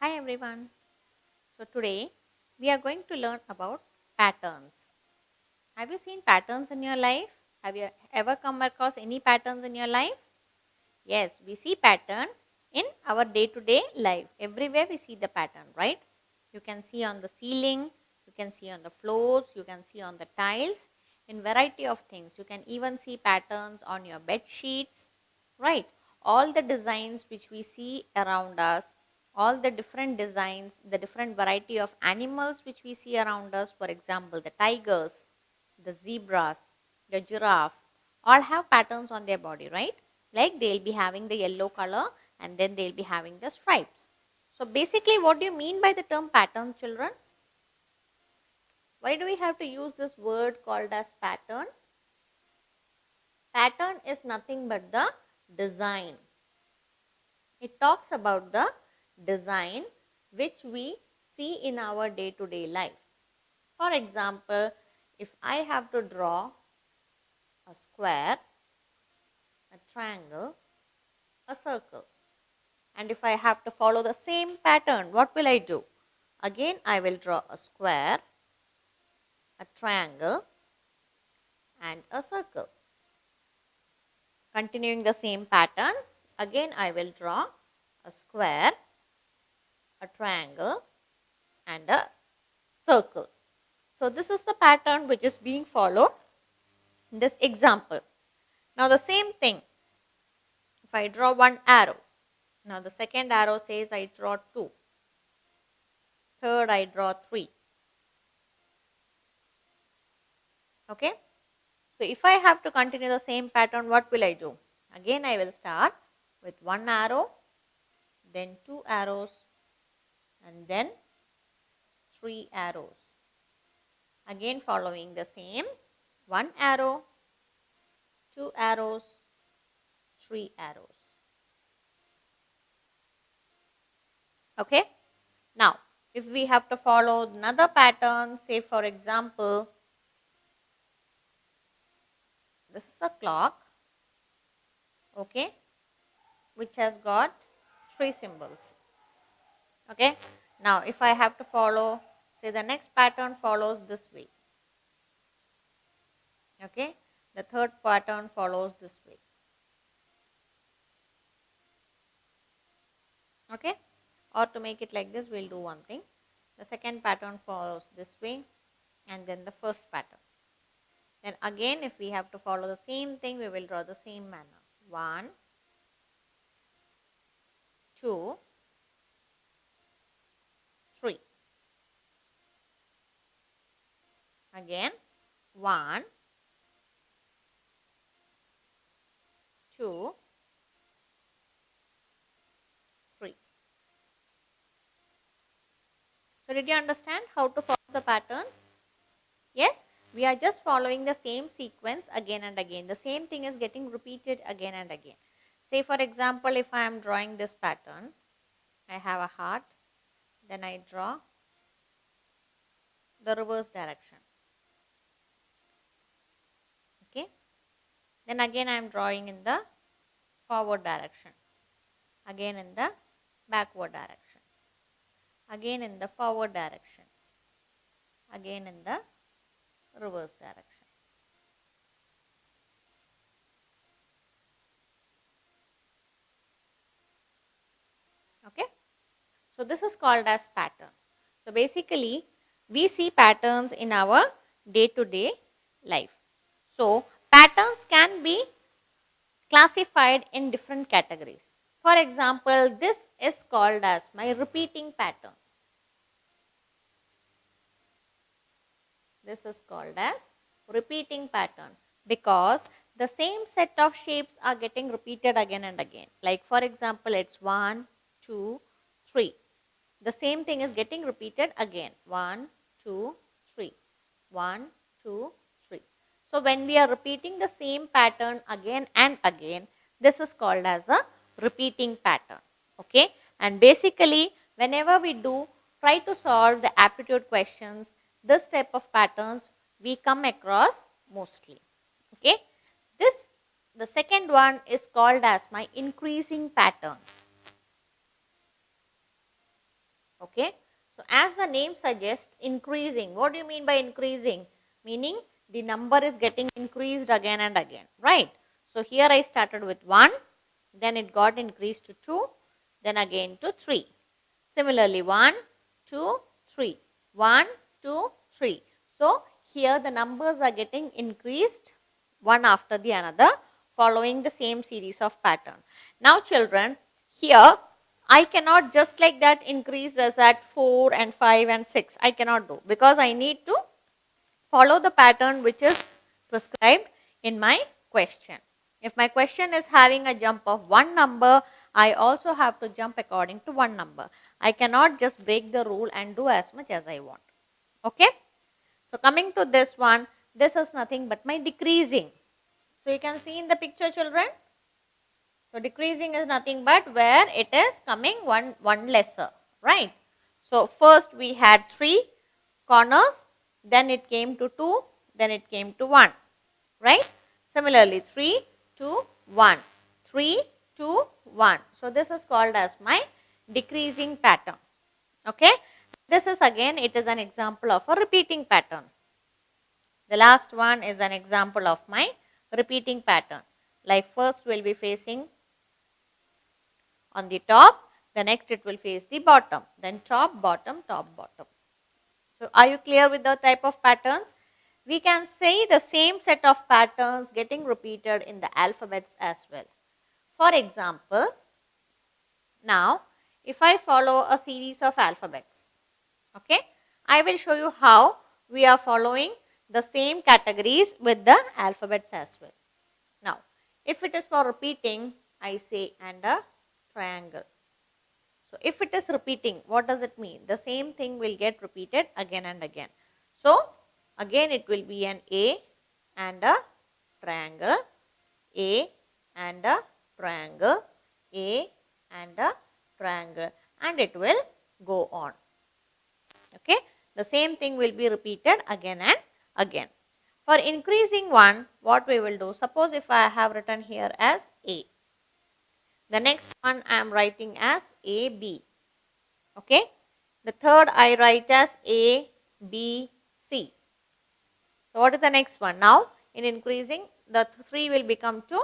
Hi everyone. So today we are going to learn about patterns. Have you seen patterns in your life? Have you ever come across any patterns in your life? Yes, we see pattern in our day-to-day life. Everywhere we see the pattern, right? You can see on the ceiling, you can see on the floors, you can see on the tiles, in variety of things. You can even see patterns on your bed sheets, right? All the designs which we see around us, all the different designs, the different variety of animals which we see around us, for example, the tigers, the zebras, the giraffe, all have patterns on their body, right? Like they'll be having the yellow color and then they'll be having the stripes. So basically, what do you mean by the term pattern, children? Why do we have to use this word called as pattern? Pattern is nothing but the design. It talks about the design which we see in our day-to-day life. For example, if I have to draw a square, a triangle, a circle, and if I have to follow the same pattern, what will I do? Again, I will draw a square, a triangle, and a circle. Continuing the same pattern, again I will draw a square, a triangle, and a circle. So this is the pattern which is being followed in this example. Now the same thing, if I draw one arrow, now the second arrow says I draw 2, third I draw 3. Okay. So if I have to continue the same pattern, what will I do? Again I will start with one arrow, then 2 arrows, and then 3 arrows. Again following the same, 1 arrow, 2 arrows, 3 arrows. Okay. Now if we have to follow another pattern, say for example, this is a clock, okay, which has got 3 symbols. Okay. Now if I have to follow, say the next pattern follows this way. Okay. The third pattern follows this way. Okay. Or to make it like this, we'll do one thing. The second pattern follows this way, and then the first pattern. Then again, if we have to follow the same thing, we will draw the same manner. 1, 2, 3. Again, 1, 2, 3. So did you understand how to follow the pattern? Yes, we are just following the same sequence again and again. The same thing is getting repeated again and again. Say for example, if I am drawing this pattern, I have a heart, then I draw the reverse direction. Okay. Then again I am drawing in the forward direction. Again in the backward direction. Again in the forward direction. Again in the reverse direction. Okay. So this is called as pattern. So basically we see patterns in our day-to-day life. So patterns can be classified in different categories. For example, this is called as my repeating pattern. This is called as repeating pattern because the same set of shapes are getting repeated again and again. Like for example, it's 1, 2, 3. The same thing is getting repeated again. 1, 2, 3. 1, 2, 3. So when we are repeating the same pattern again and again, this is called as a repeating pattern. Okay. And basically, whenever we do try to solve the aptitude questions, this type of patterns we come across mostly. Okay. The second one is called as my increasing pattern. Okay. So as the name suggests, increasing. What do you mean by increasing? Meaning the number is getting increased again and again, right? So here I started with 1, then it got increased to 2, then again to 3. Similarly 1, 2, 3, 1, 2, 3. So here the numbers are getting increased one after the another, following the same series of pattern. Now children, here I cannot just like that increase as at 4 and 5 and 6. I cannot do, because I need to follow the pattern which is prescribed in my question. If my question is having a jump of one number, I also have to jump according to one number. I cannot just break the rule and do as much as I want. Okay. So coming to this one, this is nothing but my decreasing. So you can see in the picture children. So decreasing is nothing but where it is coming one lesser, right? So first we had 3 corners, then it came to 2, then it came to 1, right? Similarly 3, 2, 1, 3, 2, 1. So this is called as my decreasing pattern. Okay. This is again, it is an example of a repeating pattern. The last one is an example of my repeating pattern. Like first we will be facing on the top, the next it will face the bottom, then top, bottom, top, bottom. So are you clear with the type of patterns? We can say the same set of patterns getting repeated in the alphabets as well. For example, now if I follow a series of alphabets, okay, I will show you how we are following the same categories with the alphabets as well. Now, if it is for repeating, I say and a triangle. So, if it is repeating, what does it mean? The same thing will get repeated again and again. So, again it will be an A and a triangle, A and a triangle, A and a triangle, and it will go on. Okay. The same thing will be repeated again and again. For increasing one, what we will do? Suppose if I have written here as A. The next one I am writing as AB. Okay. The third I write as A, B, C. So what is the next one? Now in increasing, the 3 will become to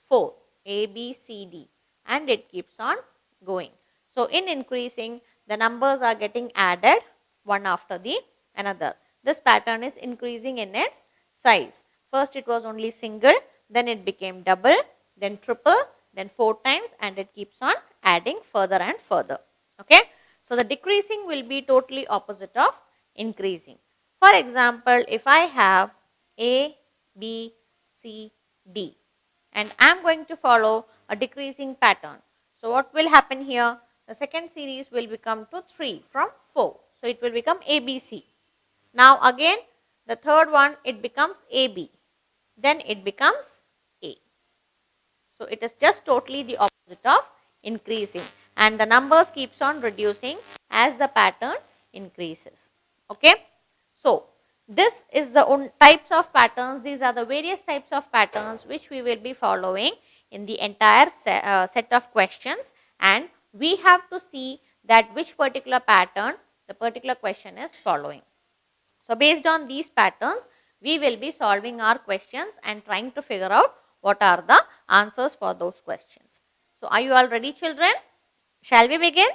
4. A, B, C, D, and it keeps on going. So in increasing, the numbers are getting added one after the another. This pattern is increasing in its size. First it was only single, then it became double, then triple, then 4 times, and it keeps on adding further and further. Okay. So the decreasing will be totally opposite of increasing. For example, if I have A, B, C, D, and I am going to follow a decreasing pattern. So what will happen here? The second series will become to 3 from 4. So it will become ABC. Now again the third one, it becomes AB. Then it becomes A. So it is just totally the opposite of increasing, and the numbers keeps on reducing as the pattern increases. Okay. So this is the types of patterns. These are the various types of patterns which we will be following in the entire set of questions, and we have to see that which particular pattern the particular question is following. So based on these patterns, we will be solving our questions and trying to figure out what are the answers for those questions. So are you all ready, children? Shall we begin?